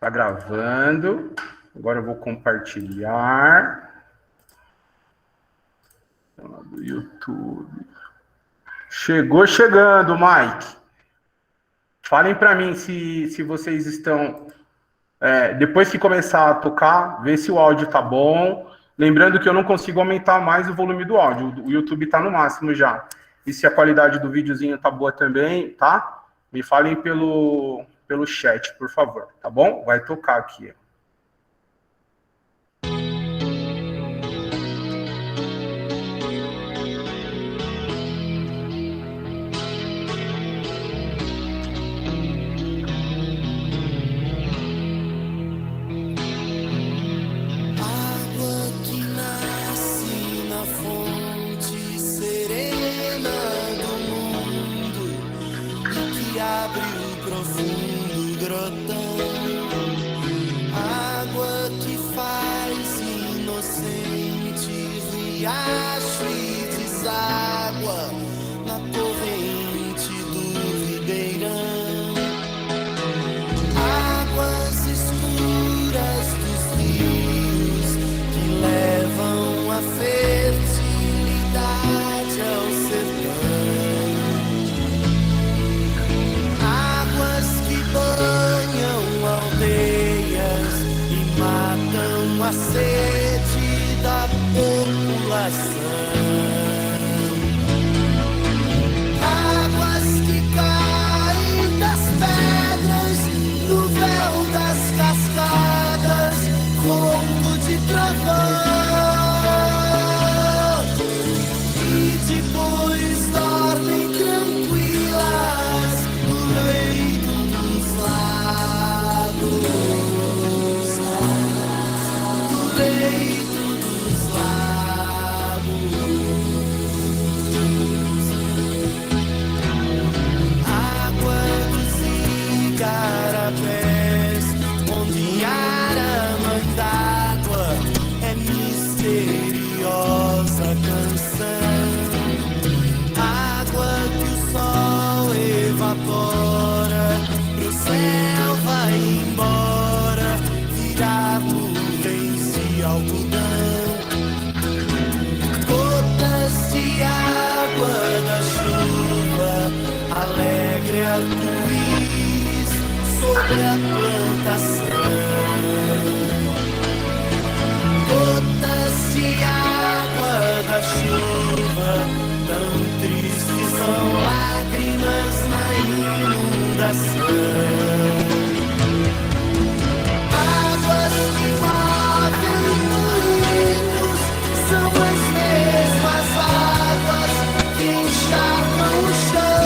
Tá gravando. Agora eu vou compartilhar. Do YouTube. Chegou chegando, Mike. Falem para mim se vocês estão... depois que começar a tocar, ver se o áudio tá bom. Lembrando que eu não consigo aumentar mais o volume do áudio. O YouTube tá no máximo já. E se a qualidade do videozinho tá boa também, tá? Me falem pelo chat, por favor, tá bom? Vai tocar aqui. Riacho e deságua na corrente do ribeirão. Águas escuras dos rios que levam a fertilidade ao sertão. Águas que banham aldeias e matam a sede da população. Águas que caem das pedras no véu das cascadas, ronco de trovão. E depois dormem tranquilas no leito dos lagos. No leito. Carapés, onde a mãe d'água é misteriosa canção. Água que o sol evapora, pro céu vai embora, virar nuvens de algodão. Gotas de água da chuva, alegre arco-íris sobre a plantação. Gotas de água da chuva, tão tristes são lágrimas na inundação. Águas que movem moinhos são as mesmas águas que encharcam o chão.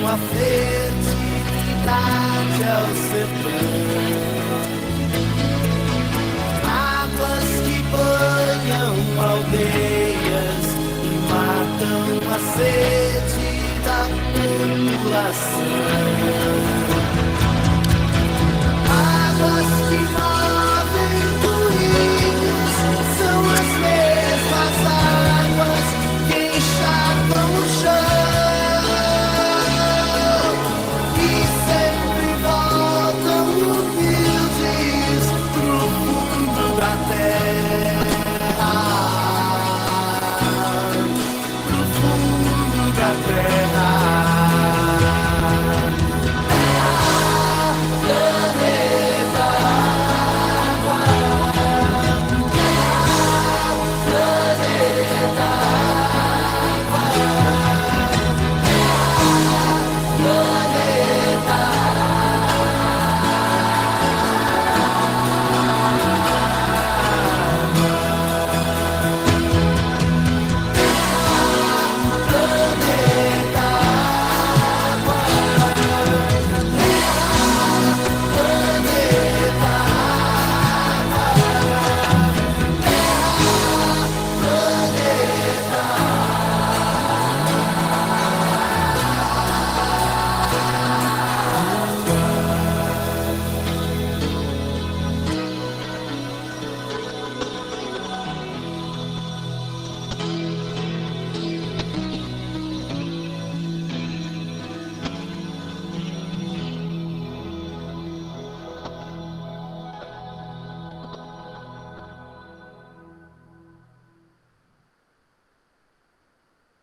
A fertilidade ao sertão. Águas que banham aldeias e matam a sede da população. Águas que movem moinhos são as mesmas águas que encharcam o chão. da terra.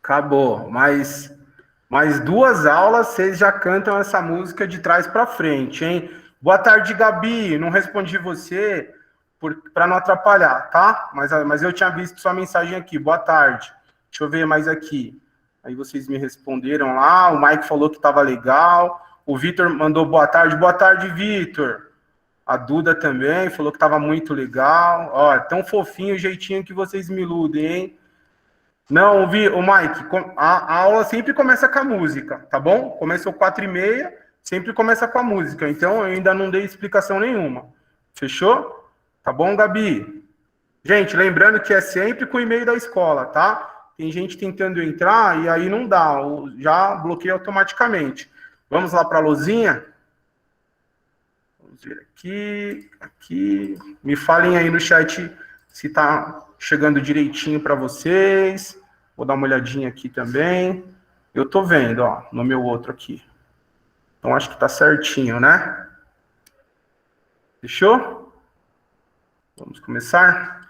Acabou. Mais 2 aulas, vocês já cantam essa música de trás para frente, hein? Boa tarde, Gabi. Não respondi você para não atrapalhar, tá? Mas eu tinha visto sua mensagem aqui. Boa tarde. Deixa eu ver mais aqui. Aí vocês me responderam lá. O Mike falou que estava legal. O Vitor mandou boa tarde. Boa tarde, Vitor. A Duda também falou que estava muito legal. Ó, tão fofinho o jeitinho que vocês me iludem, hein? Não, o Mike, a aula sempre começa com a música, tá bom? Começou 4h30, sempre começa com a música. Então, eu ainda não dei explicação nenhuma. Fechou? Tá bom, Gabi? Gente, lembrando que é sempre com o e-mail da escola, tá? Tem gente tentando entrar e aí não dá, já bloqueia automaticamente. Vamos lá para a luzinha? Vamos ver aqui. Me falem aí no chat se tá chegando direitinho para vocês. Vou dar uma olhadinha aqui também. Eu tô vendo, ó, no meu outro aqui. Então, acho que tá certinho, né? Fechou? Vamos começar?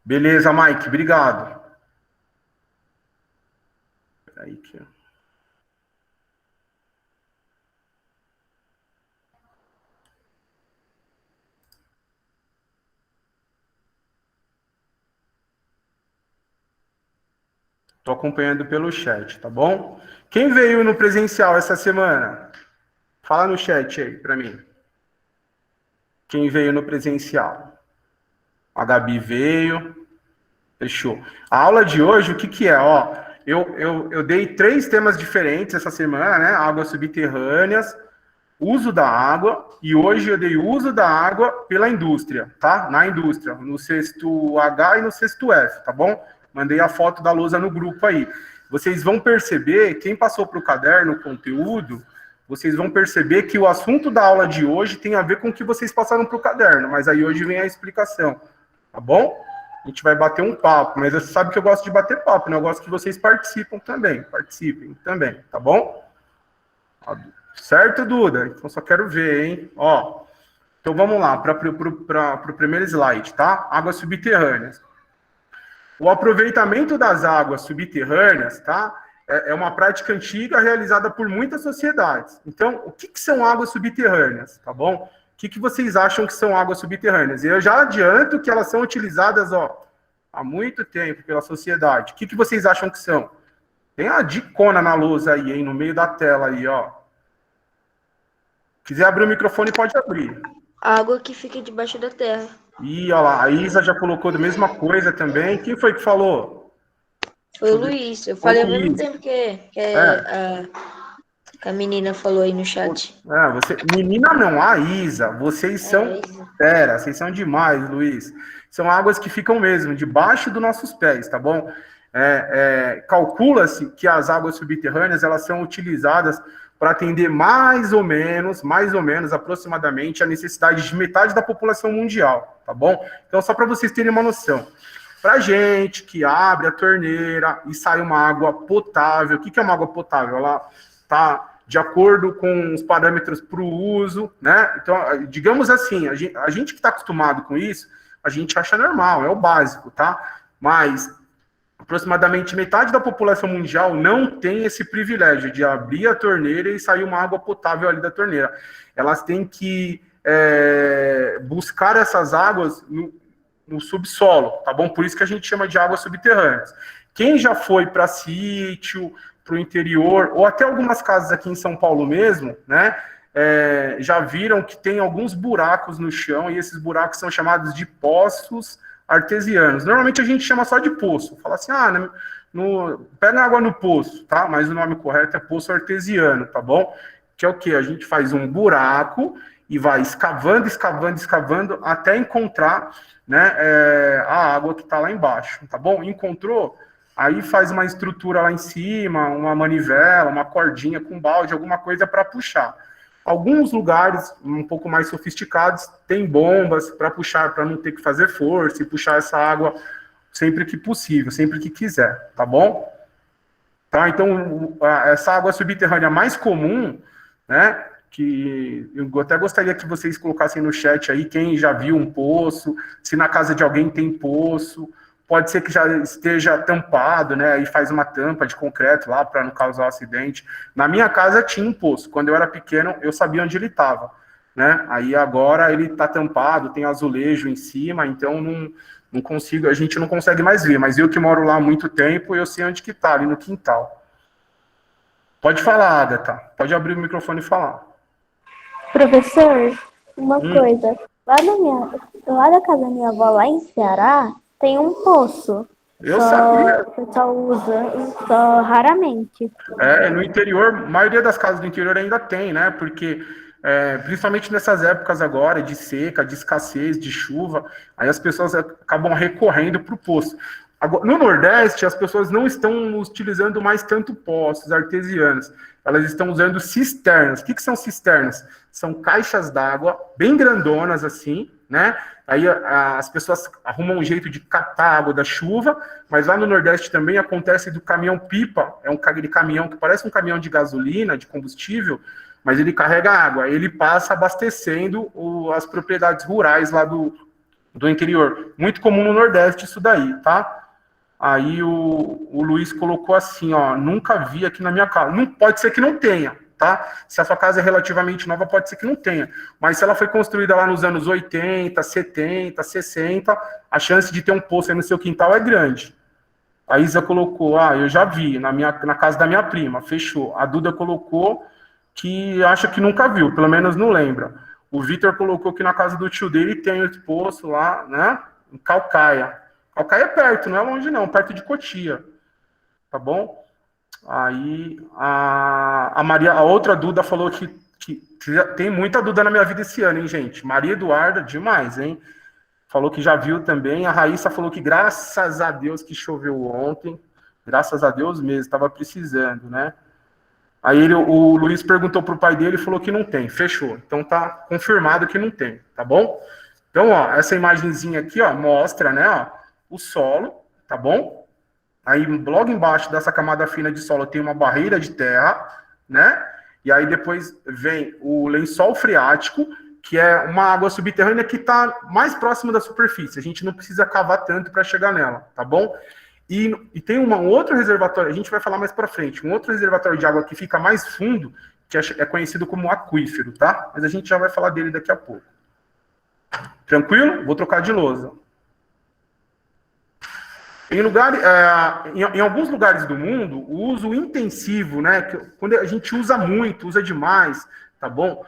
Beleza, Mike, obrigado. Peraí que... Tô acompanhando pelo chat, tá bom? Quem veio no presencial essa semana? Fala no chat aí pra mim. Quem veio no presencial? A Gabi veio. Fechou. A aula de hoje, o que é? Ó, eu dei 3 temas diferentes essa semana, né? Águas subterrâneas, uso da água, e hoje eu dei uso da água pela indústria, tá? Na indústria, no sexto H e no sexto F, tá bom? Mandei a foto da lousa no grupo aí. Vocês vão perceber, quem passou para o caderno o conteúdo, vocês vão perceber que o assunto da aula de hoje tem a ver com o que vocês passaram para o caderno, mas aí hoje vem a explicação, tá bom? A gente vai bater um papo, mas você sabe que eu gosto de bater papo, né? Eu gosto que vocês participem também, tá bom? Certo, Duda? Então só quero ver, hein? Ó, então vamos lá, para o primeiro slide, tá? Águas subterrâneas. O aproveitamento das águas subterrâneas, tá? É uma prática antiga realizada por muitas sociedades. Então, o que são águas subterrâneas, tá bom? O que vocês acham que são águas subterrâneas? Eu já adianto que elas são utilizadas, ó, há muito tempo pela sociedade. O que vocês acham que são? Tem a dicona na lousa aí, hein, no meio da tela aí, ó. Quiser abrir o microfone, pode abrir. Água que fica debaixo da terra. Ih, olha lá, a Isa já colocou a mesma coisa também. Quem foi que falou? Foi o Luiz. Eu falei ao mesmo tempo que a menina falou aí no chat. Menina não, a Isa. Vocês são fera, vocês são demais, Luiz. São águas que ficam mesmo debaixo dos nossos pés, tá bom? Calcula-se que as águas subterrâneas elas são utilizadas para atender mais ou menos, aproximadamente, a necessidade de metade da população mundial, tá bom? Então, só para vocês terem uma noção. Para gente que abre a torneira e sai uma água potável, o que é uma água potável? Ela está de acordo com os parâmetros para o uso, né? Então, digamos assim, a gente que está acostumado com isso, a gente acha normal, é o básico, tá? Mas aproximadamente metade da população mundial não tem esse privilégio de abrir a torneira e sair uma água potável ali da torneira. Elas têm que buscar essas águas no subsolo, tá bom? Por isso que a gente chama de águas subterrâneas. Quem já foi para sítio, para o interior, ou até algumas casas aqui em São Paulo mesmo, né? Já viram que tem alguns buracos no chão, e esses buracos são chamados de poços artesianos. Normalmente a gente chama só de poço. Fala assim, pega água no poço, tá? Mas o nome correto é poço artesiano, tá bom? Que é o quê? A gente faz um buraco e vai escavando, escavando, escavando, até encontrar, né, a água que está lá embaixo, tá bom? Encontrou, aí faz uma estrutura lá em cima, uma manivela, uma cordinha com balde, alguma coisa para puxar. Alguns lugares um pouco mais sofisticados tem bombas para puxar, para não ter que fazer força e puxar essa água sempre que possível, sempre que quiser, tá bom? Tá, então, essa água subterrânea mais comum, né, que eu até gostaria que vocês colocassem no chat aí quem já viu um poço, se na casa de alguém tem poço, pode ser que já esteja tampado, né, e faz uma tampa de concreto lá para não causar um acidente. Na minha casa tinha um poço, quando eu era pequeno eu sabia onde ele estava, né, aí agora ele está tampado, tem azulejo em cima, então não consigo, a gente não consegue mais ver, mas eu que moro lá há muito tempo, eu sei onde que está, ali no quintal. Pode falar, Agatha, pode abrir o microfone e falar. Professor, uma coisa, lá da casa da minha avó, lá em Ceará, tem um poço. Eu sabia. O pessoal usa só raramente. No interior, a maioria das casas do interior ainda tem, né? Porque, principalmente nessas épocas agora, de seca, de escassez, de chuva, aí as pessoas acabam recorrendo para o poço. Agora, no Nordeste, as pessoas não estão utilizando mais tanto poços artesianos, elas estão usando cisternas. O que são cisternas? São caixas d'água bem grandonas assim, né? Aí as pessoas arrumam um jeito de catar água da chuva, mas lá no Nordeste também acontece do caminhão-pipa, aquele caminhão que parece um caminhão de gasolina, de combustível, mas ele carrega água, ele passa abastecendo as propriedades rurais lá do interior. Muito comum no Nordeste isso daí, tá? Aí o Luiz colocou assim, ó, nunca vi aqui na minha casa. Não, pode ser que não tenha, tá? Se a sua casa é relativamente nova, pode ser que não tenha. Mas se ela foi construída lá nos anos 80, 70, 60, a chance de ter um poço aí no seu quintal é grande. A Isa colocou, eu já vi, na casa da minha prima, fechou. A Duda colocou que acha que nunca viu, pelo menos não lembra. O Vitor colocou que na casa do tio dele tem esse poço lá, né, em Calcaia. Calcaia é perto, não é longe não, perto de Cotia, tá bom? Aí a outra Duda falou que tem muita Duda na minha vida esse ano, hein, gente? Maria Eduarda, demais, hein? Falou que já viu também. A Raíssa falou que graças a Deus que choveu ontem, graças a Deus mesmo, estava precisando, né? Aí o Luiz perguntou pro pai dele e falou que não tem, fechou. Então tá confirmado que não tem, tá bom? Então, ó, essa imagenzinha aqui, ó, mostra, né, ó, o solo, tá bom? Aí logo embaixo dessa camada fina de solo tem uma barreira de terra, né? E aí depois vem o lençol freático, que é uma água subterrânea que está mais próxima da superfície. A gente não precisa cavar tanto para chegar nela, tá bom? E tem um outro reservatório, a gente vai falar mais para frente, um outro reservatório de água que fica mais fundo, que é conhecido como aquífero, tá? Mas a gente já vai falar dele daqui a pouco. Tranquilo? Vou trocar de lousa. Em alguns lugares do mundo, o uso intensivo, né, quando a gente usa muito, usa demais, tá bom?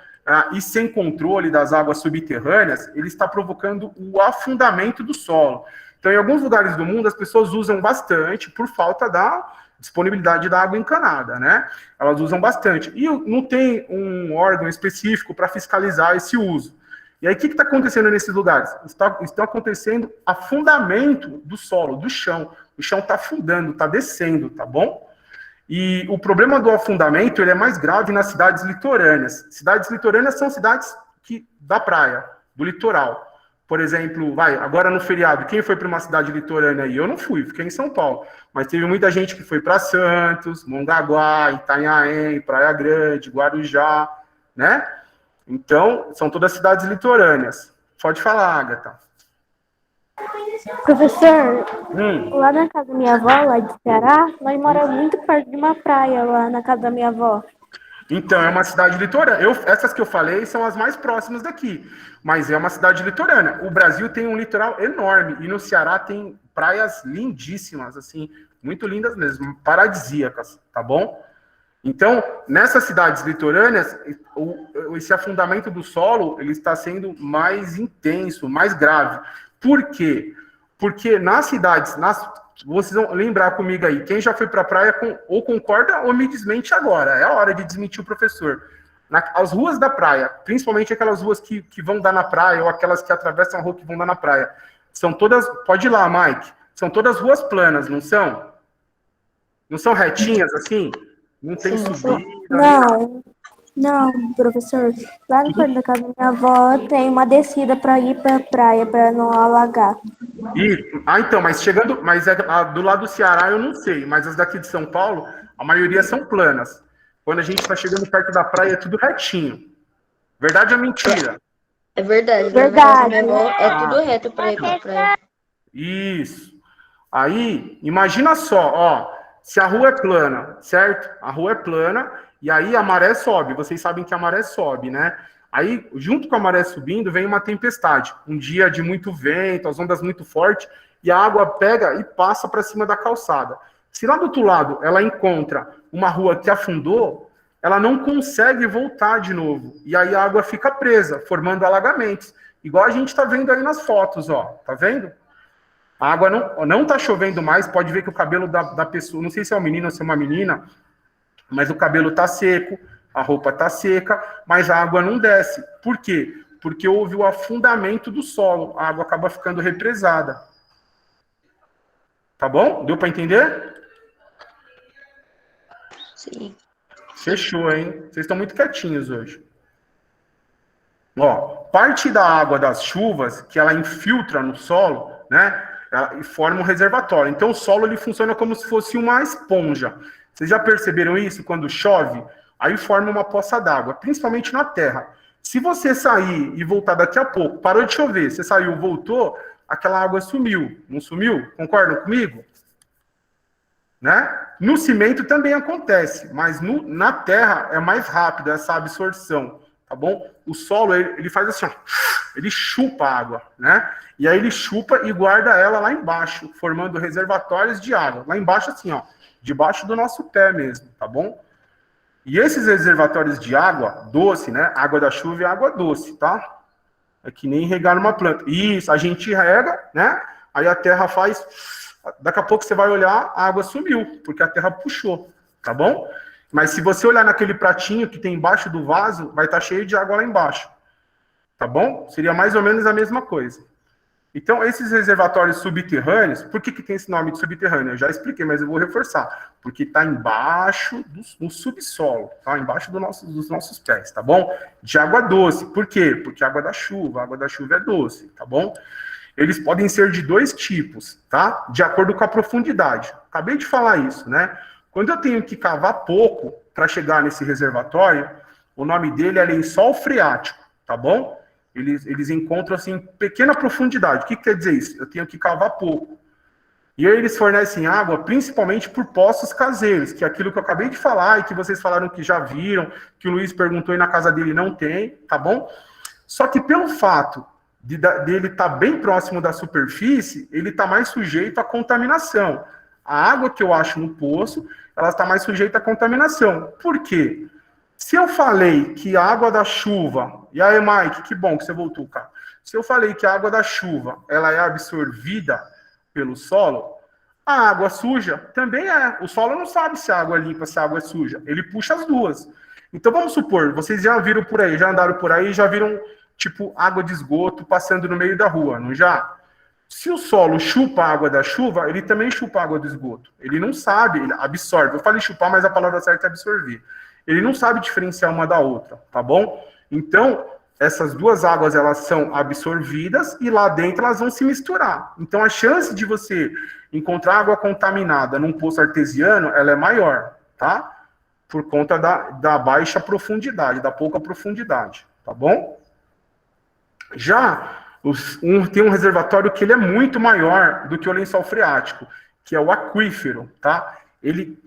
E sem controle das águas subterrâneas, ele está provocando o afundamento do solo. Então, em alguns lugares do mundo, as pessoas usam bastante por falta da disponibilidade da água encanada, né? Elas usam bastante. E não tem um órgão específico para fiscalizar esse uso. E aí, o que está acontecendo nesses lugares? Está acontecendo afundamento do solo, do chão. O chão está afundando, está descendo, tá bom? E o problema do afundamento ele é mais grave nas cidades litorâneas. Cidades litorâneas são cidades da praia, do litoral. Por exemplo, agora no feriado, quem foi para uma cidade litorânea aí? Eu não fui, fiquei em São Paulo. Mas teve muita gente que foi para Santos, Mongaguá, Itanhaém, Praia Grande, Guarujá, né? Então, são todas cidades litorâneas. Pode falar, Agatha. Professor, Hum. lá na casa da minha avó, lá de Ceará, nós moramos muito perto de uma praia lá na casa da minha avó. Então, é uma cidade litorânea. Essas que eu falei são as mais próximas daqui, mas é uma cidade litorânea. O Brasil tem um litoral enorme e no Ceará tem praias lindíssimas, assim, muito lindas mesmo, paradisíacas, tá bom? Então, nessas cidades litorâneas, esse afundamento do solo ele está sendo mais intenso, mais grave. Por quê? Porque nas cidades, vocês vão lembrar comigo aí, quem já foi para a praia ou concorda ou me desmente agora. É a hora de desmentir o professor. As ruas da praia, principalmente aquelas ruas que vão dar na praia ou aquelas que atravessam a rua que vão dar na praia, são todas, pode ir lá, Mike, são todas ruas planas, não são? Não são retinhas assim? Não tem Sim, subida. Não, professor. Lá no perto da casa da minha avó tem uma descida para ir para a praia, para não alagar. Então, mas do lado do Ceará eu não sei, mas as daqui de São Paulo, a maioria são planas. Quando a gente está chegando perto da praia, é tudo retinho. Verdade ou mentira? É verdade. Verdade. Na casa da minha avó é tudo reto pra ir pra praia. Isso. Aí, imagina só, ó, se a rua é plana, certo? A rua é plana e aí a maré sobe. Vocês sabem que a maré sobe, né? Aí, junto com a maré subindo, vem uma tempestade. Um dia de muito vento, as ondas muito fortes, e a água pega e passa para cima da calçada. Se lá do outro lado ela encontra uma rua que afundou, ela não consegue voltar de novo. E aí a água fica presa, formando alagamentos. Igual a gente está vendo aí nas fotos, ó. Tá vendo? A água não tá chovendo mais, pode ver que o cabelo da pessoa, não sei se é um menino ou se é uma menina, mas o cabelo tá seco, a roupa tá seca, mas a água não desce. Por quê? Porque houve o afundamento do solo, a água acaba ficando represada. Tá bom? Deu para entender? Sim. Fechou, hein? Vocês estão muito quietinhos hoje. Ó, parte da água das chuvas, que ela infiltra no solo, né? Ela forma um reservatório. Então o solo ele funciona como se fosse uma esponja. Vocês já perceberam isso? Quando chove, aí forma uma poça d'água, principalmente na terra. Se você sair e voltar daqui a pouco, parou de chover, você saiu, voltou, aquela água sumiu. Não sumiu? Concordam comigo? Né? No cimento também acontece, mas na terra é mais rápido essa absorção, tá bom? O solo, ele faz assim, ó, ele chupa a água, né? E aí ele chupa e guarda ela lá embaixo, formando reservatórios de água. Lá embaixo assim, ó, debaixo do nosso pé mesmo, tá bom? E esses reservatórios de água doce, né? Água da chuva é água doce, tá? É que nem regar uma planta. Isso, a gente rega, né? Aí a terra faz... Daqui a pouco você vai olhar, a água sumiu, porque a terra puxou, tá bom? Mas se você olhar naquele pratinho que tem embaixo do vaso, vai estar cheio de água lá embaixo, tá bom? Seria mais ou menos a mesma coisa. Então, esses reservatórios subterrâneos, por que tem esse nome de subterrâneo? Eu já expliquei, mas eu vou reforçar. Porque está embaixo do subsolo, tá? Embaixo dos nossos pés, tá bom? De água doce. Por quê? Porque a água da chuva é doce, tá bom? Eles podem ser de dois tipos, tá? De acordo com a profundidade. Acabei de falar isso, né? Quando eu tenho que cavar pouco para chegar nesse reservatório, o nome dele é lençol freático, tá bom? Eles encontram, assim, pequena profundidade. O que quer dizer isso? Eu tenho que cavar pouco. E aí eles fornecem água principalmente por poços caseiros, que é aquilo que eu acabei de falar e que vocês falaram que já viram, que o Luiz perguntou e na casa dele não tem, tá bom? Só que pelo fato dele estar bem próximo da superfície, ele está mais sujeito à contaminação. A água que eu acho no poço, ela está mais sujeita à contaminação. Por quê? Se eu falei que a água da chuva... E aí, Mike, que bom que você voltou, cara. Se eu falei que a água da chuva ela é absorvida pelo solo, a água suja também é. O solo não sabe se a água é limpa, se a água é suja. Ele puxa as duas. Então, vamos supor, vocês já viram por aí, já andaram por aí, já viram... tipo água de esgoto passando no meio da rua, não já? Se o solo chupa a água da chuva, ele também chupa a água do esgoto. Ele não sabe, ele absorve. Eu falei chupar, mas a palavra certa é absorver. Ele não sabe diferenciar uma da outra, tá bom? Então, essas duas águas, elas são absorvidas e lá dentro elas vão se misturar. Então, a chance de você encontrar água contaminada num poço artesiano, ela é maior, tá? Por conta da baixa profundidade, da pouca profundidade, tá bom? Já Tem um reservatório que ele é muito maior do que o lençol freático, que é o aquífero, tá? Ele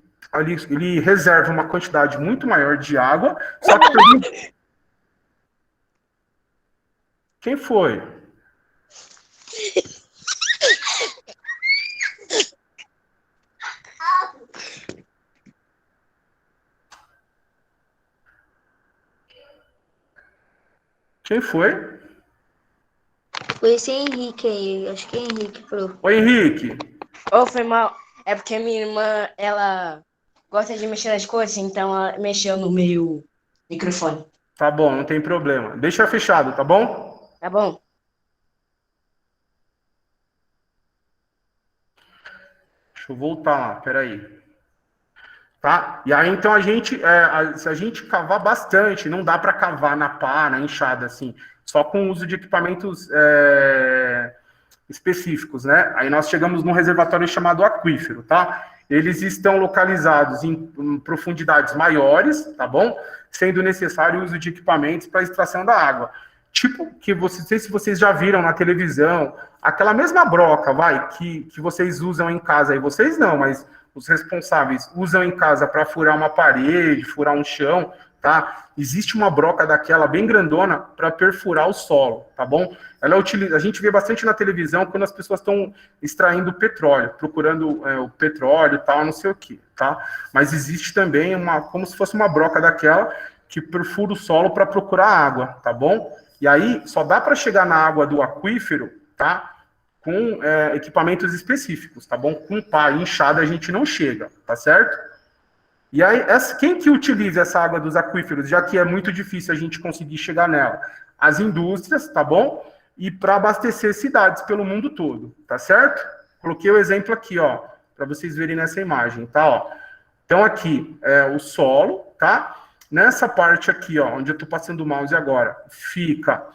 reserva uma quantidade muito maior de água, só que... Quem foi? Quem foi? Foi esse Henrique aí, acho que é Henrique, pro. Oi, Henrique. Ô, foi mal. É porque minha irmã, ela gosta de mexer nas coisas, então ela mexeu no meu microfone. Tá bom, não tem problema. Deixa fechado, tá bom? Tá bom? Deixa eu voltar lá, peraí. Tá? E aí, então, se a gente cavar bastante, não dá para cavar na pá, na enxada, assim, só com o uso de equipamentos específicos, né? Aí nós chegamos num reservatório chamado aquífero, tá? Eles estão localizados em profundidades maiores, tá bom? Sendo necessário o uso de equipamentos para extração da água. Tipo, não sei se vocês já viram na televisão, aquela mesma broca, que vocês usam em casa, e vocês não, mas os responsáveis usam em casa para furar uma parede, furar um chão, tá? Existe uma broca daquela bem grandona para perfurar o solo, tá bom? A gente vê bastante na televisão quando as pessoas estão extraindo petróleo, procurando o petróleo e tal, não sei o que, tá? Mas existe também como se fosse uma broca daquela que perfura o solo para procurar água, tá bom? E aí só dá para chegar na água do aquífero, tá? Com equipamentos específicos, tá bom? Com pá e enxada a gente não chega, tá certo? E aí, quem que utiliza essa água dos aquíferos, já que é muito difícil a gente conseguir chegar nela? As indústrias, tá bom? E para abastecer cidades pelo mundo todo, tá certo? Coloquei o exemplo aqui, ó, para vocês verem nessa imagem, tá? Ó. Então aqui é o solo, tá? Nessa parte aqui, ó, onde eu tô passando o mouse agora, fica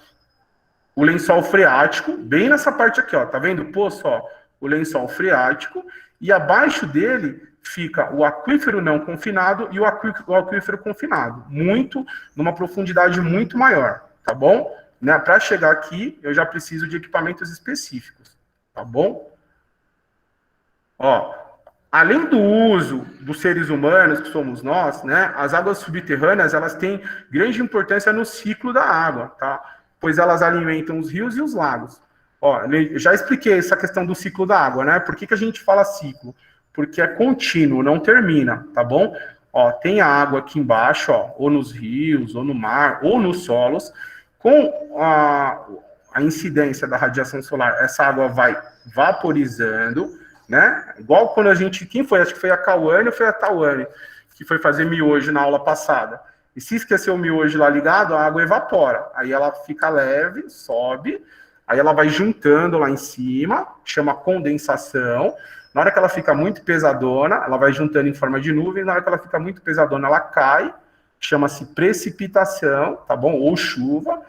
o lençol freático, bem nessa parte aqui, ó, tá vendo o poço, ó? O lençol freático, e abaixo dele fica o aquífero não confinado e o aquífero confinado, numa profundidade muito maior, tá bom? Né? Para chegar aqui, eu já preciso de equipamentos específicos, tá bom? Ó, além do uso dos seres humanos, que somos nós, né? As águas subterrâneas, elas têm grande importância no ciclo da água, tá? Pois elas alimentam os rios e os lagos. Ó, eu já expliquei essa questão do ciclo da água, né? Por que a gente fala ciclo? Porque é contínuo, não termina, tá bom? Ó, tem água aqui embaixo, ó, ou nos rios, ou no mar, ou nos solos. Com a incidência da radiação solar, essa água vai vaporizando, né? Igual quando quem foi? Acho que foi a Cauane ou foi a Tauane, que foi fazer miojo na aula passada. E se esquecer o miojo lá ligado, a água evapora. Aí ela fica leve, sobe, aí ela vai juntando lá em cima, chama condensação. Na hora que ela fica muito pesadona, ela vai juntando em forma de nuvem. Na hora que ela fica muito pesadona, ela cai, chama-se precipitação, tá bom? Ou chuva.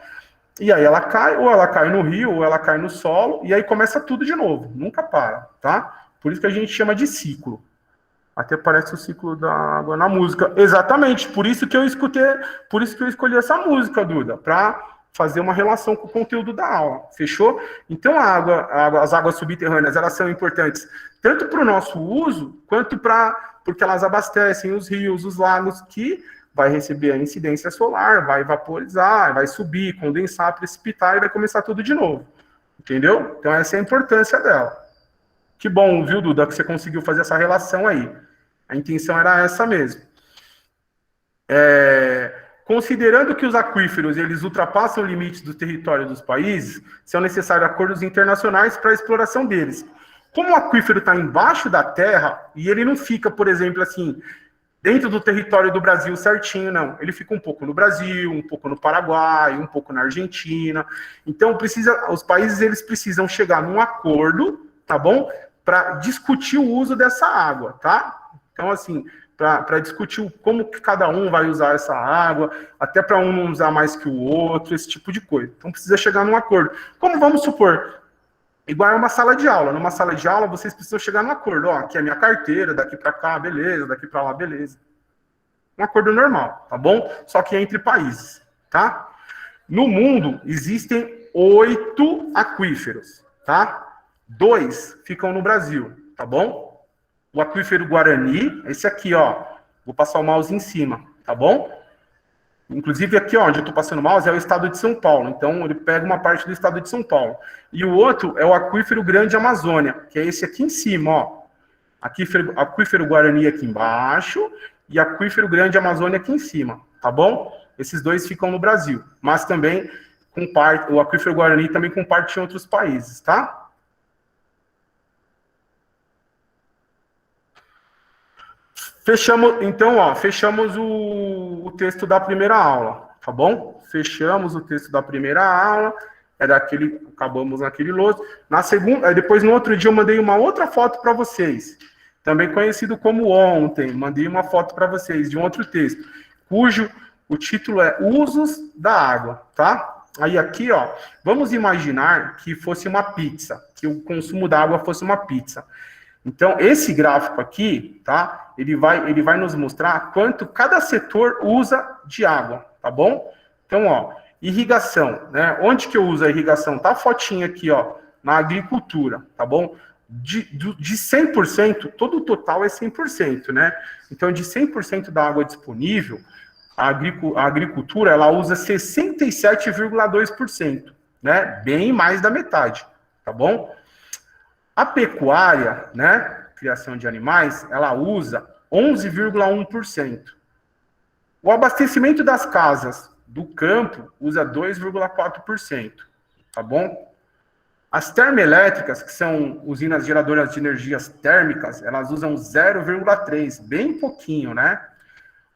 E aí ela cai, ou ela cai no rio, ou ela cai no solo, e aí começa tudo de novo, nunca para, tá? Por isso que a gente chama de ciclo. Até parece o ciclo da água na música. Exatamente, por isso que eu escolhi essa música, Duda, para fazer uma relação com o conteúdo da aula, fechou? Então as águas subterrâneas, elas são importantes tanto para o nosso uso, quanto porque elas abastecem os rios, os lagos, que vai receber a incidência solar, vai vaporizar, vai subir, condensar, precipitar, e vai começar tudo de novo, entendeu? Então essa é a importância dela. Que bom, viu, Duda, que você conseguiu fazer essa relação aí. A intenção era essa mesmo. Considerando que os aquíferos, eles ultrapassam limites do território dos países, são necessários acordos internacionais para a exploração deles. Como o aquífero está embaixo da terra, e ele não fica, por exemplo, assim, dentro do território do Brasil certinho, não. Ele fica um pouco no Brasil, um pouco no Paraguai, um pouco na Argentina. Então, os países, eles precisam chegar num acordo, tá bom? Para discutir o uso dessa água, tá? Então, assim, para discutir como que cada um vai usar essa água, até para um não usar mais que o outro, esse tipo de coisa. Então, precisa chegar num acordo. Como vamos supor, igual é uma sala de aula. Numa sala de aula, vocês precisam chegar num acordo. Ó, aqui é a minha carteira, daqui para cá, beleza, daqui para lá, beleza. Um acordo normal, tá bom? Só que entre países, tá? No mundo, existem 8 aquíferos, tá? 2 ficam no Brasil, tá bom? O aquífero Guarani, esse aqui, ó. Vou passar o mouse em cima, tá bom? Inclusive aqui, ó, onde eu tô passando o mouse, é o estado de São Paulo. Então, ele pega uma parte do estado de São Paulo. E o outro é o aquífero Grande Amazônia, que é esse aqui em cima, ó. Aquífero Guarani aqui embaixo e aquífero Grande Amazônia aqui em cima, tá bom? Esses dois ficam no Brasil, mas também com parte, o aquífero Guarani também com parte em outros países, tá? Fechamos, então, ó, fechamos o texto da primeira aula, tá bom? Fechamos o texto da primeira aula, acabamos naquele lodo. Na segunda, depois no outro dia eu mandei uma outra foto para vocês, também conhecido como ontem, mandei uma foto para vocês de um outro texto, cujo o título é Usos da Água, tá? Aí aqui, ó, vamos imaginar que fosse uma pizza, que o consumo da água fosse uma pizza. Então, esse gráfico aqui, tá? Ele vai nos mostrar quanto cada setor usa de água, tá bom? Então, ó, irrigação, né? Onde que eu uso a irrigação? Tá a fotinha aqui, ó, na agricultura, tá bom? De 100%, todo o total é 100%, né? Então, de 100% da água disponível, a agricultura, ela usa 67,2%, né? Bem mais da metade, tá bom? A pecuária, né, criação de animais, ela usa 11,1%. O abastecimento das casas do campo usa 2,4%, tá bom? As termoelétricas, que são usinas geradoras de energias térmicas, elas usam 0,3%, bem pouquinho, né?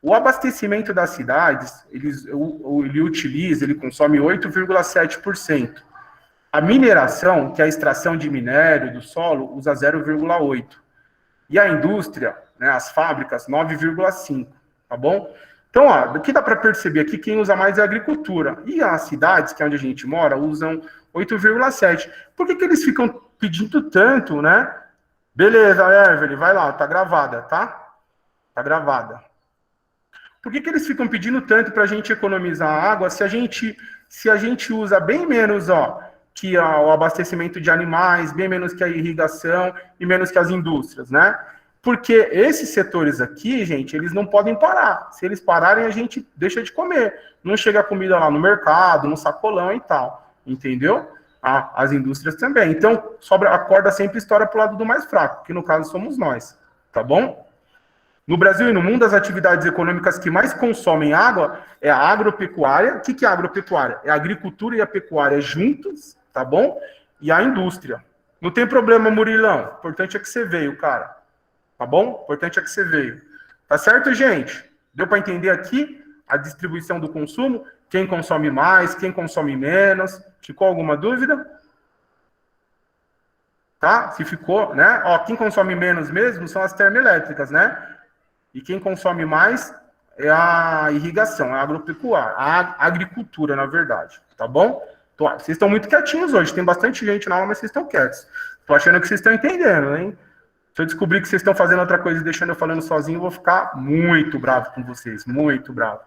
O abastecimento das cidades, ele consome 8,7%. A mineração, que é a extração de minério do solo, usa 0,8%. E a indústria, né, as fábricas, 9,5%, tá bom? Então, ó, aqui dá para perceber aqui quem usa mais é a agricultura. E as cidades, que é onde a gente mora, usam 8,7%. Por que eles ficam pedindo tanto, né? Beleza, Evelyn, vai lá, tá gravada, tá? Tá gravada. Por que eles ficam pedindo tanto para a gente economizar água se a gente usa bem menos, ó, que o abastecimento de animais, bem menos que a irrigação e menos que as indústrias, né? Porque esses setores aqui, gente, eles não podem parar. Se eles pararem, a gente deixa de comer. Não chega a comida lá no mercado, no sacolão e tal, entendeu? As indústrias também. Então, a corda sempre estoura para o lado do mais fraco, que no caso somos nós, tá bom? No Brasil e no mundo, as atividades econômicas que mais consomem água é a agropecuária. O que é a agropecuária? É a agricultura e a pecuária juntos, tá bom? E a indústria. Não tem problema, Murilão. O importante é que você veio, cara. Tá bom? O importante é que você veio. Tá certo, gente? Deu para entender aqui a distribuição do consumo? Quem consome mais, quem consome menos? Ficou alguma dúvida? Tá? Se ficou, né? Ó, quem consome menos mesmo são as termoelétricas, né? E quem consome mais é a irrigação, a agropecuária, a agricultura, na verdade, tá bom? Vocês estão muito quietinhos hoje, tem bastante gente na aula, mas vocês estão quietos. Tô achando que vocês estão entendendo, hein? Se eu descobrir que vocês estão fazendo outra coisa e deixando eu falando sozinho, eu vou ficar muito bravo com vocês, muito bravo.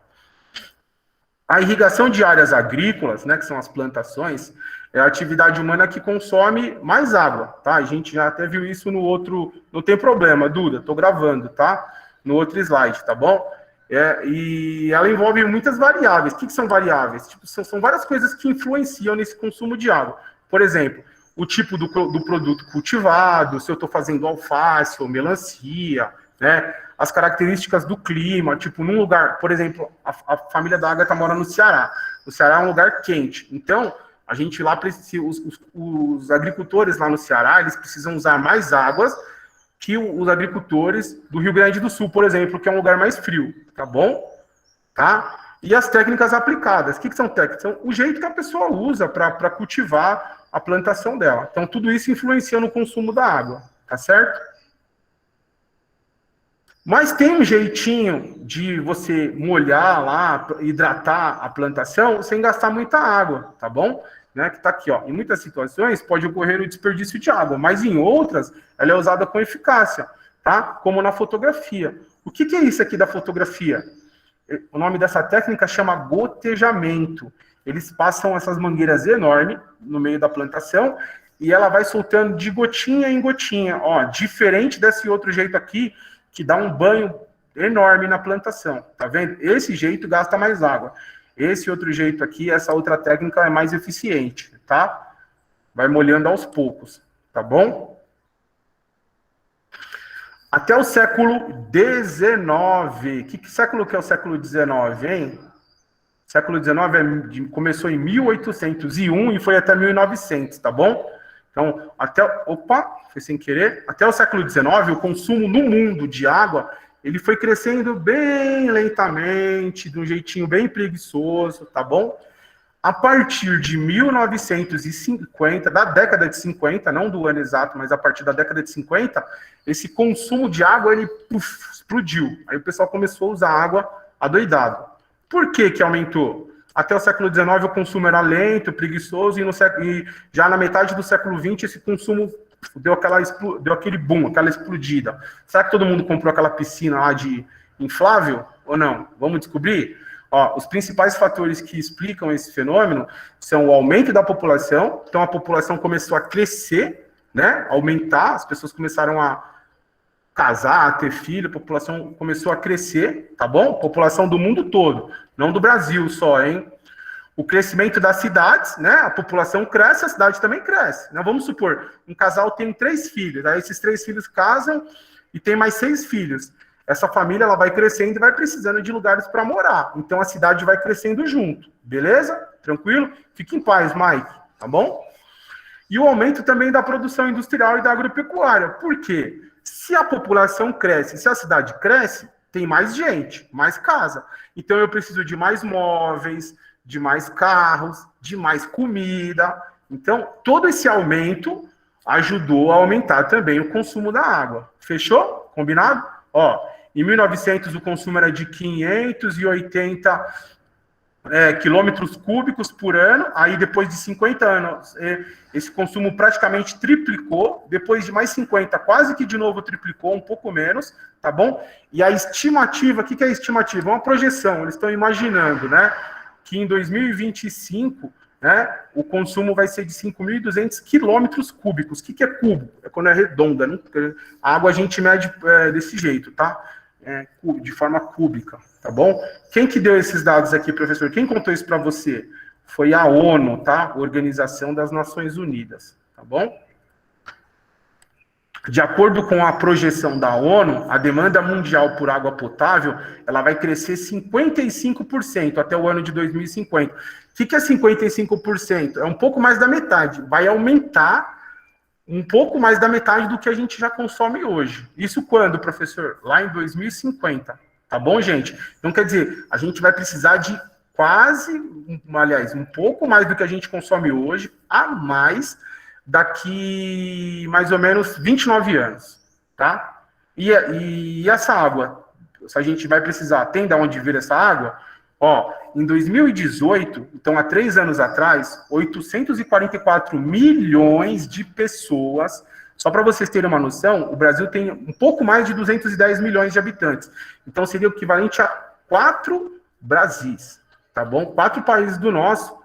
A irrigação de áreas agrícolas, né, que são as plantações, é a atividade humana que consome mais água, tá? A gente já até viu isso no outro... Não tem problema, Duda, tô gravando, tá? No outro slide, tá bom? E ela envolve muitas variáveis. O que são variáveis? Tipo, são várias coisas que influenciam nesse consumo de água. Por exemplo, o tipo do produto cultivado, se eu estou fazendo alface ou melancia, né? As características do clima, tipo, num lugar, por exemplo, a família da Agatha mora no Ceará. O Ceará é um lugar quente. Então, a gente lá precisa, os agricultores lá no Ceará, eles precisam usar mais águas que os agricultores do Rio Grande do Sul, por exemplo, que é um lugar mais frio, tá bom? Tá? E as técnicas aplicadas. O que são técnicas? São o jeito que a pessoa usa para cultivar a plantação dela. Então, tudo isso influencia no consumo da água, tá certo? Mas tem um jeitinho de você molhar lá, hidratar a plantação, sem gastar muita água, tá bom? Né, que tá aqui, ó. Em muitas situações pode ocorrer o desperdício de água, mas em outras ela é usada com eficácia, tá? Como na fotografia. O que é isso aqui da fotografia? O nome dessa técnica chama gotejamento. eles passam essas mangueiras enormes no meio da plantação e ela vai soltando de gotinha em gotinha, ó, diferente desse outro jeito aqui, que dá um banho enorme na plantação, tá vendo? Esse jeito gasta mais água. Esse outro jeito aqui, essa outra técnica é mais eficiente, tá? Vai molhando aos poucos, tá bom? Até o século XIX. Que século que é o século XIX, hein? O século XIX começou em 1801 e foi até 1900, tá bom? Então, foi sem querer. Até o século XIX, o consumo no mundo de água, ele foi crescendo bem lentamente, de um jeitinho bem preguiçoso, tá bom? A partir de 1950, da década de 50, não do ano exato, mas a partir da década de 50, esse consumo de água, ele explodiu. Aí o pessoal começou a usar água adoidado. Por que que aumentou? Até o século XIX o consumo era lento, preguiçoso, e já na metade do século XX esse consumo deu aquele boom, aquela explodida. Será que todo mundo comprou aquela piscina lá de inflável ou não? Vamos descobrir? Ó, os principais fatores que explicam esse fenômeno são o aumento da população. Então a população começou a crescer, né? Aumentar, as pessoas começaram a casar, a ter filho, a população começou a crescer, tá bom? População do mundo todo, não do Brasil só, hein? O crescimento das cidades, né? A população cresce, a cidade também cresce. Né? Vamos supor, um casal tem 3 filhos, aí esses 3 filhos casam e tem mais 6 filhos. Essa família ela vai crescendo e vai precisando de lugares para morar. Então a cidade vai crescendo junto, beleza? Tranquilo? Fique em paz, Mike, tá bom? E o aumento também da produção industrial e da agropecuária. Por quê? Se a população cresce, se a cidade cresce, tem mais gente, mais casa. Então eu preciso de mais móveis, de mais carros, de mais comida. Então, todo esse aumento ajudou a aumentar também o consumo da água. Fechou? Combinado? Ó, em 1900 o consumo era de 580 quilômetros cúbicos por ano. Aí, depois de 50 anos, esse consumo praticamente triplicou. Depois de mais 50, quase que de novo triplicou, um pouco menos, tá bom? E a estimativa, o que é a estimativa? É uma projeção, eles estão imaginando, né? Que em 2025, né, o consumo vai ser de 5.200 quilômetros cúbicos. O que é cubo? É quando é redonda, né? A água a gente mede desse jeito, tá? De forma cúbica, tá bom? Quem que deu esses dados aqui, professor? Quem contou isso para você? Foi a ONU, tá? Organização das Nações Unidas, tá bom? De acordo com a projeção da ONU, a demanda mundial por água potável, ela vai crescer 55% até o ano de 2050. O que é 55%? É um pouco mais da metade. Vai aumentar um pouco mais da metade do que a gente já consome hoje. Isso quando, professor? Lá em 2050. Tá bom, gente? Então, quer dizer, a gente vai precisar de um pouco mais do que a gente consome hoje, a mais, daqui mais ou menos 29 anos, tá? E essa água, se a gente vai precisar, tem de onde vir essa água? Ó, em 2018, então há 3 anos atrás, 844 milhões de pessoas, só para vocês terem uma noção, o Brasil tem um pouco mais de 210 milhões de habitantes. Então seria o equivalente a 4 Brasis, tá bom? 4 países do nosso.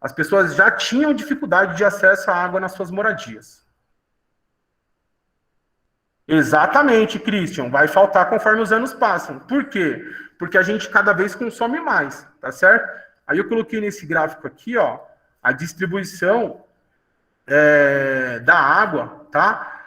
As pessoas já tinham dificuldade de acesso à água nas suas moradias. Exatamente, Christian. Vai faltar conforme os anos passam. Por quê? Porque a gente cada vez consome mais, tá certo? Aí eu coloquei nesse gráfico aqui, ó, a distribuição da água, tá?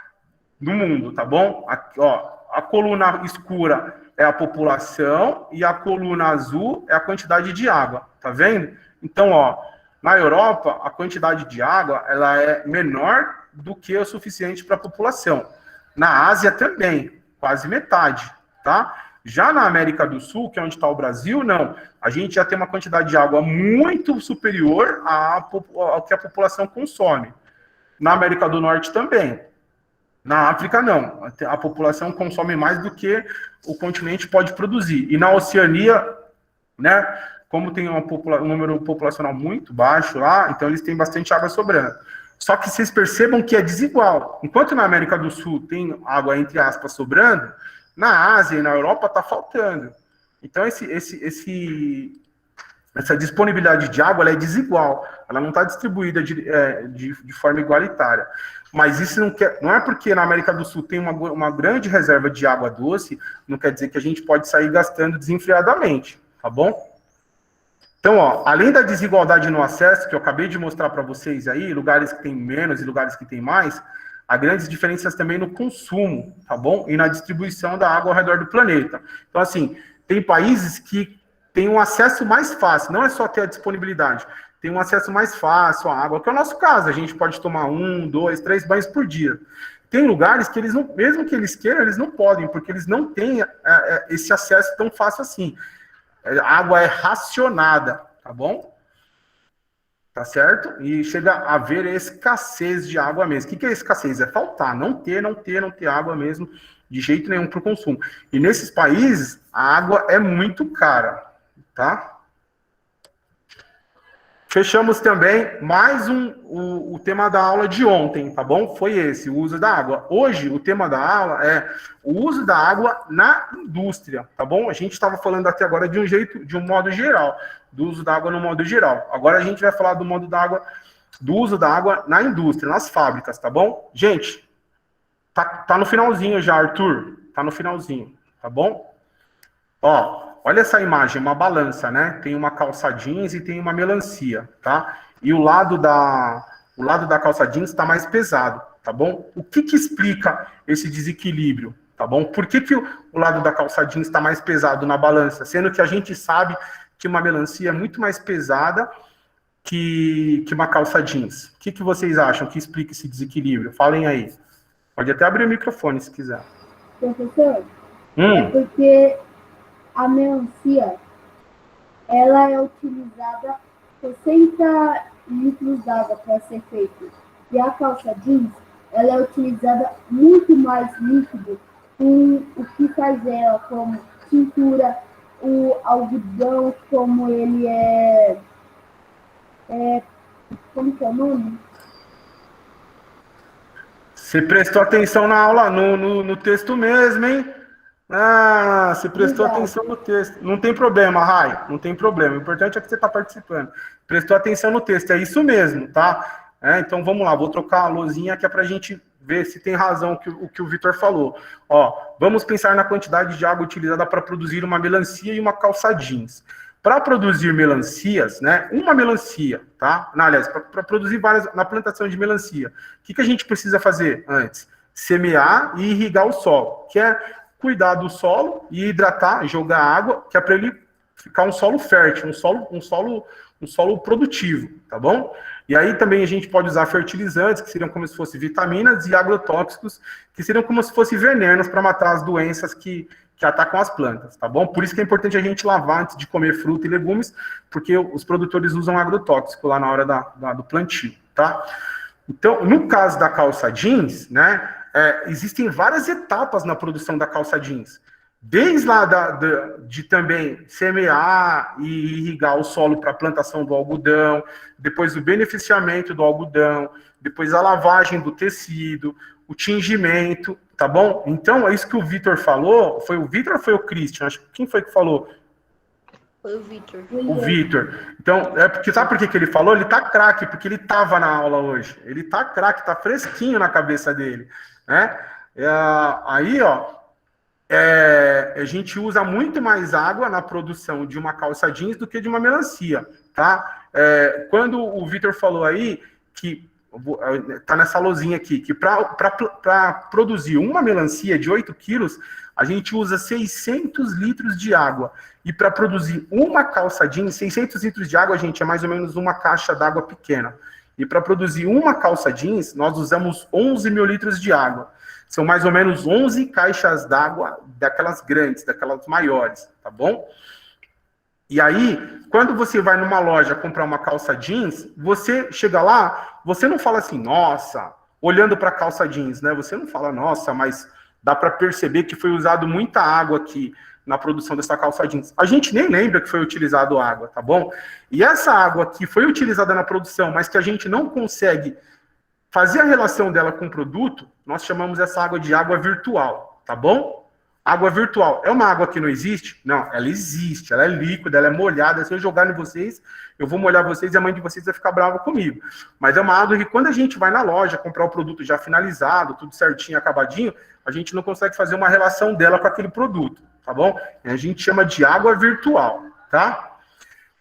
No mundo, tá bom? Aqui, ó, a coluna escura é a população e a coluna azul é a quantidade de água, tá vendo? Então, ó, na Europa, a quantidade de água ela é menor do que o suficiente para a população. Na Ásia também, quase metade, tá? Já na América do Sul, que é onde está o Brasil, não. A gente já tem uma quantidade de água muito superior ao que a população consome. Na América do Norte também. Na África, não. A população consome mais do que o continente pode produzir. E na Oceania, né? Como tem um número populacional muito baixo lá, então eles têm bastante água sobrando. Só que vocês percebam que é desigual. Enquanto na América do Sul tem água, entre aspas, sobrando, na Ásia e na Europa está faltando. Então, essa disponibilidade de água ela é desigual, ela não está distribuída de forma igualitária. Mas isso não é porque na América do Sul tem uma grande reserva de água doce, não quer dizer que a gente pode sair gastando desenfreadamente, tá bom? Então, ó, além da desigualdade no acesso, que eu acabei de mostrar para vocês aí, lugares que tem menos e lugares que tem mais, há grandes diferenças também no consumo, tá bom? E na distribuição da água ao redor do planeta. Então, assim, tem países que têm um acesso mais fácil, não é só ter a disponibilidade, tem um acesso mais fácil à água, que é o nosso caso, a gente pode tomar 1, 2, 3 banhos por dia. Tem lugares que eles não, mesmo que eles queiram, eles não podem, porque eles não têm esse acesso tão fácil assim. A água é racionada, tá bom? Tá certo? E chega a haver escassez de água mesmo. O que é escassez? É faltar, não ter água mesmo, de jeito nenhum para o consumo. E nesses países, a água é muito cara, tá? Fechamos também mais o tema da aula de ontem, tá bom? Foi esse, o uso da água. Hoje, o tema da aula é o uso da água na indústria, tá bom? A gente estava falando até agora de um modo geral, do uso da água no modo geral. Agora a gente vai falar do uso da água na indústria, nas fábricas, tá bom? Gente, tá no finalzinho já, Arthur. Tá no finalzinho, tá bom? Ó, olha essa imagem, uma balança, né? Tem uma calça jeans e tem uma melancia, tá? E o lado da calça jeans está mais pesado, tá bom? O que explica esse desequilíbrio, tá bom? Por que o lado da calça jeans está mais pesado na balança? Sendo que a gente sabe que uma melancia é muito mais pesada que uma calça jeans. O que vocês acham que explica esse desequilíbrio? Falem aí. Pode até abrir o microfone se quiser. Professor, é porque a melancia, ela é utilizada 60 litros d'água para ser feita. E a calça jeans, ela é utilizada muito mais líquido, com o que faz ela, como cintura, o algodão, como ele como que é o nome? Você prestou atenção na aula, no texto mesmo, hein? Ah, você prestou atenção no texto. Não tem problema, Rai, não tem problema. O importante é que você está participando. Prestou atenção no texto, é isso mesmo, tá? Então vamos lá, vou trocar a luzinha que é para a gente ver se tem razão o que o Vitor falou. Ó, vamos pensar na quantidade de água utilizada para produzir uma melancia e uma calça jeans. Para produzir melancias, né? Uma melancia, tá? Aliás, para produzir várias na plantação de melancia. O que a gente precisa fazer antes? Semear e irrigar o solo, que é cuidar do solo e hidratar, jogar água, que é para ele ficar um solo fértil, um solo produtivo, tá bom? E aí também a gente pode usar fertilizantes, que seriam como se fossem vitaminas, e agrotóxicos, que seriam como se fossem venenos para matar as doenças que atacam as plantas, tá bom? Por isso que é importante a gente lavar antes de comer fruta e legumes, porque os produtores usam agrotóxico lá na hora do plantio, tá? Então, no caso da calça jeans, né, existem várias etapas na produção da calça jeans. Desde lá de também semear e irrigar o solo para a plantação do algodão, depois o beneficiamento do algodão, depois a lavagem do tecido, o tingimento, tá bom? Então, é isso que o Vitor falou. Foi o Vitor ou foi o Christian? Acho que quem foi que falou? Foi o Vitor. O Vitor. Então, sabe por que ele falou? Ele tá craque, porque ele tava na aula hoje. Ele tá craque, tá fresquinho na cabeça dele, né? Aí, ó, a gente usa muito mais água na produção de uma calça jeans do que de uma melancia, tá? Quando o Vitor falou aí que tá nessa lozinha aqui, que para produzir uma melancia de 8 quilos, a gente usa 600 litros de água. E para produzir uma calça jeans, 600 litros de água, gente, é mais ou menos uma caixa d'água pequena. E para produzir uma calça jeans, nós usamos 11 mil litros de água. São mais ou menos 11 caixas d'água daquelas grandes, daquelas maiores, tá bom? E aí, quando você vai numa loja comprar uma calça jeans, você chega lá, você não fala assim, nossa, olhando para a calça jeans, né? Você não fala, nossa, mas dá para perceber que foi usado muita água aqui na produção dessa calça jeans. A gente nem lembra que foi utilizado água, tá bom? E essa água que foi utilizada na produção, mas que a gente não consegue fazer a relação dela com o produto, nós chamamos essa água de água virtual, tá bom? Água virtual é uma água que não existe? Não, ela existe, ela é líquida, ela é molhada. Se eu jogar em vocês, eu vou molhar vocês e a mãe de vocês vai ficar brava comigo. Mas é uma água que quando a gente vai na loja comprar o produto já finalizado, tudo certinho, acabadinho, a gente não consegue fazer uma relação dela com aquele produto, tá bom? A gente chama de água virtual, tá?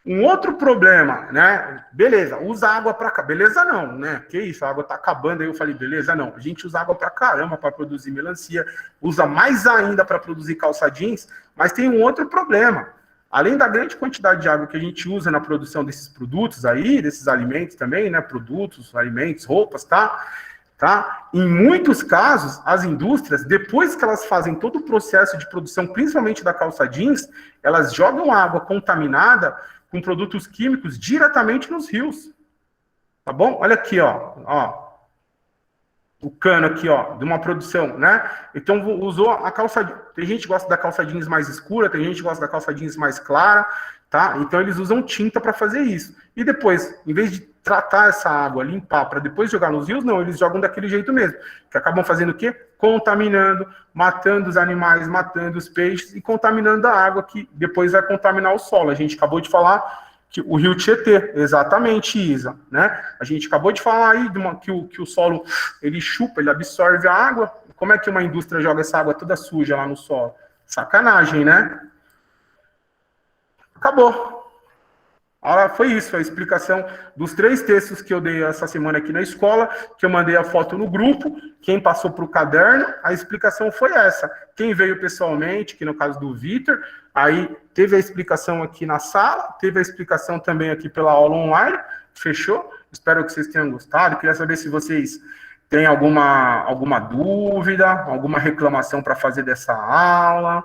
Um outro problema, né? Beleza, usa água pra cá. Beleza não, né? Que isso, a água tá acabando. Aí eu falei, beleza não. A gente usa água pra caramba para produzir melancia, usa mais ainda para produzir calça jeans, mas tem um outro problema. Além da grande quantidade de água que a gente usa na produção desses produtos aí, desses alimentos também, né? Produtos, alimentos, roupas, tá? Tá? Em muitos casos, as indústrias, depois que elas fazem todo o processo de produção, principalmente da calça jeans, elas jogam água contaminada com produtos químicos diretamente nos rios. Tá bom? Olha aqui, ó. O cano aqui, ó, de uma produção, né? Então usou a calça. Tem gente que gosta da calça jeans mais escura, tem gente que gosta da calça jeans mais clara, tá? Então eles usam tinta para fazer isso. E depois, em vez de tratar essa água, limpar para depois jogar nos rios, não, eles jogam daquele jeito mesmo. Que acabam fazendo o quê? Contaminando, matando os animais, matando os peixes e contaminando a água que depois vai contaminar o solo. A gente acabou de falar que o rio Tietê, exatamente, Isa, né? A gente acabou de falar aí que o solo, ele chupa, ele absorve a água. Como é que uma indústria joga essa água toda suja lá no solo? Sacanagem, né? Acabou. Foi isso, a explicação dos 3 textos que eu dei essa semana aqui na escola, que eu mandei a foto no grupo, quem passou para o caderno, a explicação foi essa. Quem veio pessoalmente, que no caso do Vitor, aí teve a explicação aqui na sala, teve a explicação também aqui pela aula online, fechou? Espero que vocês tenham gostado, queria saber se vocês têm alguma dúvida, alguma reclamação para fazer dessa aula.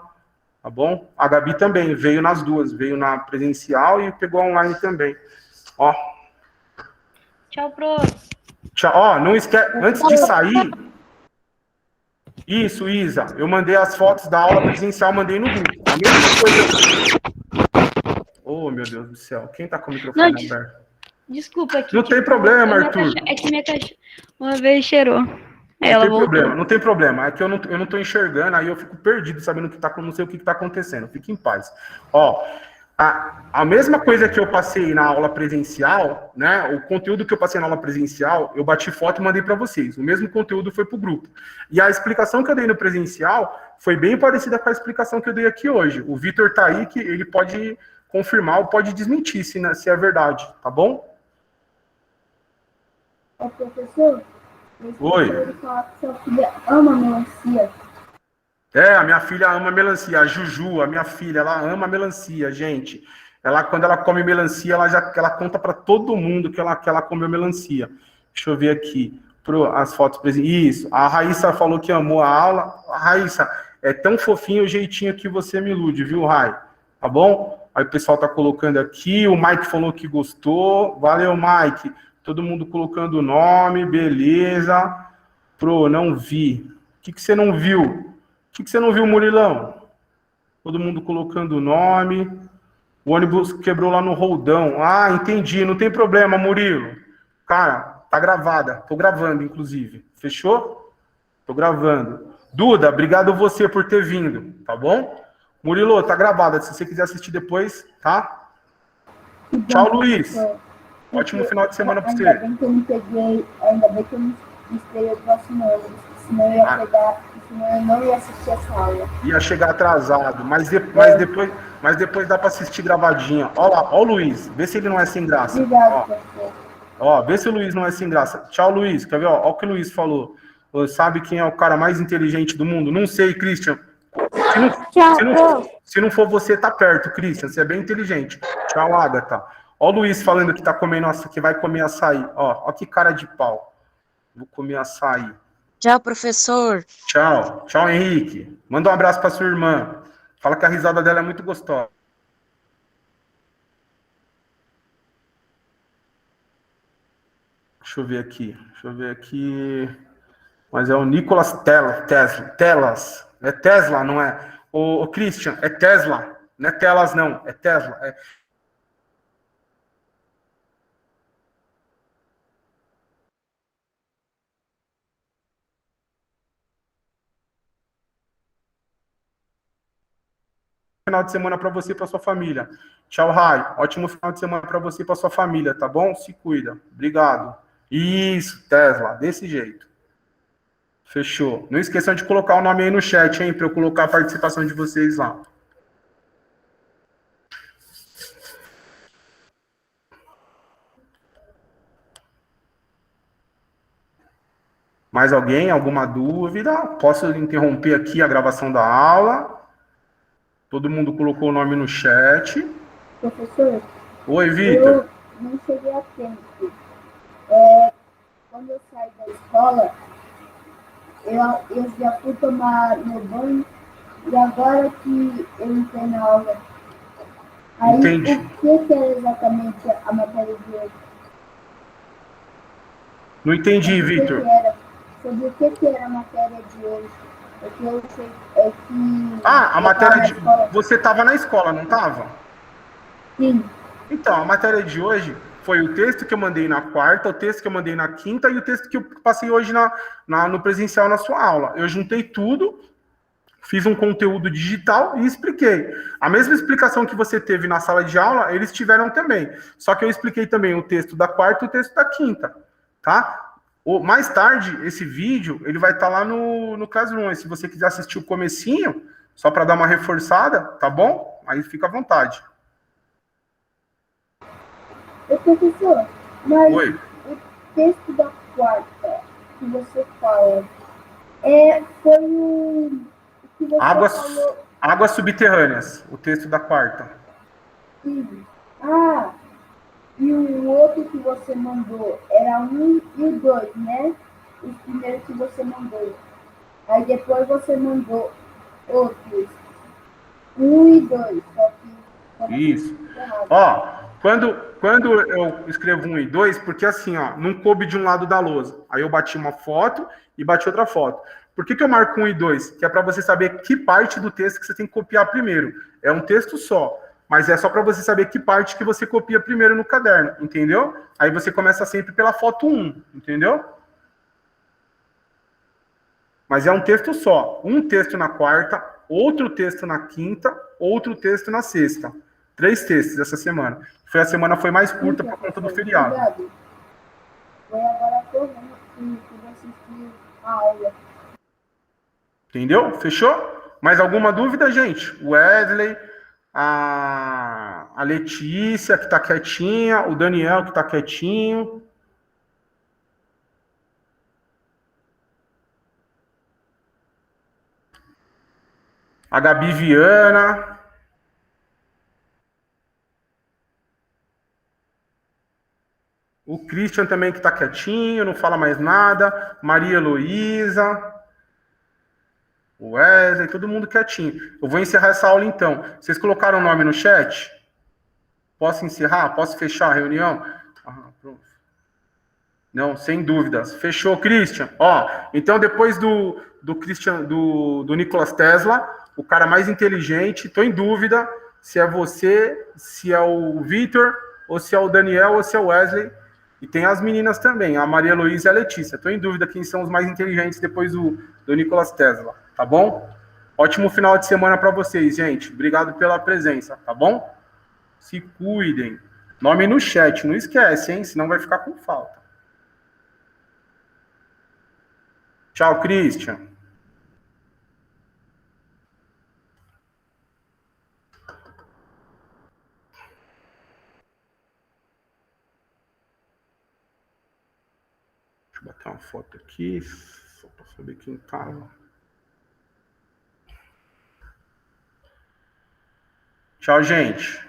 Tá bom? A Gabi também veio nas duas, veio na presencial e pegou online também. Ó. Tchau, prof. Tchau. Ó, não esquece, antes de sair. Isso, Isa, eu mandei as fotos da aula presencial, mandei no grupo. A mesma coisa. Oh, meu Deus do céu, quem tá com o microfone aberto? Desculpa aqui. Não tem problema, Arthur. É que minha cachorra uma vez cheirou. Não tem problema. É que eu não tô enxergando, aí eu fico perdido, sabendo que não sei o que tá acontecendo. Fique em paz. Ó, a mesma coisa que eu passei na aula presencial, né? O conteúdo que eu passei na aula presencial, eu bati foto e mandei para vocês. O mesmo conteúdo foi pro grupo. E a explicação que eu dei no presencial foi bem parecida com a explicação que eu dei aqui hoje. O Vitor tá aí, que ele pode confirmar ou pode desmentir se é verdade, tá bom? Ô, professor, Oi. Falar que sua filha ama melancia. A minha filha ama melancia. A Juju, a minha filha, ela ama melancia, gente. Quando ela come melancia, ela conta para todo mundo que ela comeu melancia. Deixa eu ver aqui. As fotos. Isso. A Raíssa falou que amou a aula. A Raíssa, é tão fofinho o jeitinho que você me ilude, viu, Rai? Tá bom? Aí o pessoal tá colocando aqui. O Mike falou que gostou. Valeu, Mike. Todo mundo colocando o nome. Beleza. Não vi. O que você não viu? O que você não viu, Murilão? Todo mundo colocando o nome. O ônibus quebrou lá no Roldão. Ah, entendi. Não tem problema, Murilo. Cara, tá gravada. Tô gravando, inclusive. Fechou? Tô gravando. Duda, obrigado você por ter vindo, tá bom? Murilo, tá gravada. Se você quiser assistir depois, tá? Tchau, Luiz. Ótimo final de semana pra você. Ainda bem que eu não esperei o próximo ônibus, senão eu ia pegar, senão eu não ia assistir essa aula. Ia chegar atrasado, mas depois dá para assistir gravadinha. Ó lá, ó o Luiz, vê se ele não é sem graça. Obrigado, professor. Ó, vê se o Luiz não é sem graça. Tchau, Luiz. Quer ver? Ó o que o Luiz falou. Sabe quem é o cara mais inteligente do mundo? Não sei, Christian. Se não for você, tá perto, Christian. Você é bem inteligente. Tchau, Agatha. Ó o Luiz falando que tá comendo, que vai comer açaí. Ó que cara de pau. Vou comer açaí. Tchau, professor. Tchau. Tchau, Henrique. Manda um abraço pra sua irmã. Fala que a risada dela é muito gostosa. Deixa eu ver aqui. Mas é o Nicolas Telas. É Tesla, não é? O Christian, é Tesla. Não é Telas, não. É Tesla. final de semana para você e para sua família. Tchau, Rai. Ótimo final de semana para você e para sua família, tá bom? Se cuida. Obrigado. Isso, Tesla, desse jeito. Fechou. Não esqueçam de colocar o nome aí no chat, hein, para eu colocar a participação de vocês lá. Mais alguém? Alguma dúvida? Posso interromper aqui a gravação da aula? Todo mundo colocou o nome no chat. Professor, Oi, Vitor. eu não cheguei a tempo. Quando eu saí da escola, eu já fui tomar meu banho e agora que eu entrei na aula. Aí, Entendi. o que é exatamente a matéria de hoje? Não entendi, Vitor. Sobre o que era a matéria de hoje? Porque eu sei que... Ah, a matéria de... escola. Você estava na escola, não estava? Sim, Então, a matéria de hoje foi o texto que eu mandei na quarta, o texto que eu mandei na quinta e o texto que eu passei hoje no presencial na sua aula. Eu juntei tudo, fiz um conteúdo digital e expliquei. A mesma explicação que você teve na sala de aula, eles tiveram também. Só que eu expliquei também o texto da quarta e o texto da quinta, tá? Mais tarde, esse vídeo, ele vai estar lá no Classroom. E se você quiser assistir o comecinho, só para dar uma reforçada, tá bom? Aí fica à vontade. professor, mas Oi. o texto da quarta que você fala foi o que você falou. Águas subterrâneas, o texto da quarta. Sim. Ah, e o outro que você mandou era 1 e o 2, né? Os primeiros que você mandou. Aí depois você mandou outros 1 e 2, só que... Isso. Ó, quando eu escrevo 1 e 2, porque assim, ó, não coube de um lado da lousa. Aí eu bati uma foto e bati outra foto. Por que eu marco 1 e 2? Que é para você saber que parte do texto que você tem que copiar primeiro. É um texto só, mas é só para você saber que parte que você copia primeiro no caderno, entendeu? Aí você começa sempre pela foto 1, entendeu? Mas é um texto só. Um texto na quarta, outro texto na quinta, outro texto na sexta. 3 textos essa semana. A semana foi mais curta por conta do feriado. Obrigado. Foi agora correndo que eu assisti a aula. Entendeu? Fechou? Mais alguma dúvida, gente? O Wesley, a Letícia, que tá quietinha, o Daniel, que tá quietinho. A Gabi Viana. O Christian também, que tá quietinho, não fala mais nada. Maria Heloísa. O Wesley, todo mundo quietinho. Eu vou encerrar essa aula então. Vocês colocaram o nome no chat? Posso encerrar? Posso fechar a reunião? Pronto. Não, sem dúvidas. Fechou, Christian. Ó, então depois do Christian, do Nicolas Tesla, o cara mais inteligente, tô em dúvida se é você, se é o Vitor, ou se é o Daniel, ou se é o Wesley. E tem as meninas também, a Maria Luísa e a Letícia. Tô em dúvida quem são os mais inteligentes depois do Nicolas Tesla, tá bom? Ótimo final de semana para vocês, gente. Obrigado pela presença, tá bom? Se cuidem. Nome no chat, não esquece, hein? Senão vai ficar com falta. Tchau, Christian. Deixa eu botar uma foto aqui, só para saber quem tá. Tchau, gente.